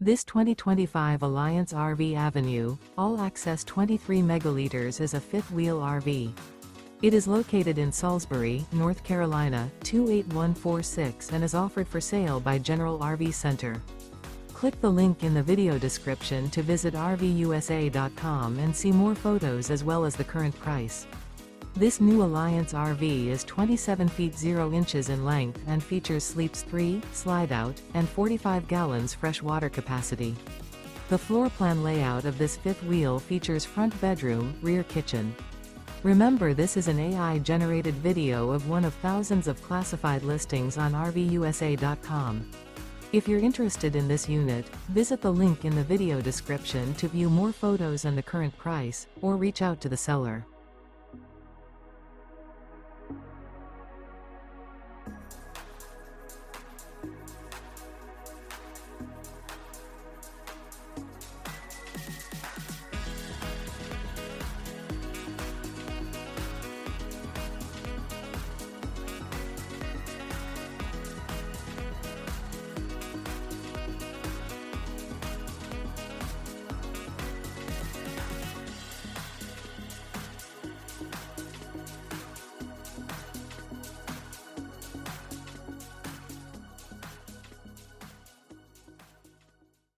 This 2025 Alliance RV Avenue, all-access 23 megaliters is a fifth-wheel RV. It is located in Salisbury, North Carolina, 28146 and is offered for sale by General RV Center. Click the link in the video description to visit RVUSA.com and see more photos as well as the current price. This new Alliance RV is 27 feet 0 inches in length and features sleeps 3, Slideout, and 45 gallons fresh water capacity. The floor plan layout of this fifth wheel features front bedroom, rear kitchen. Remember, this is an AI-generated video of one of thousands of classified listings on RVUSA.com. If you're interested in this unit, visit the link in the video description to view more photos and the current price, or reach out to the seller.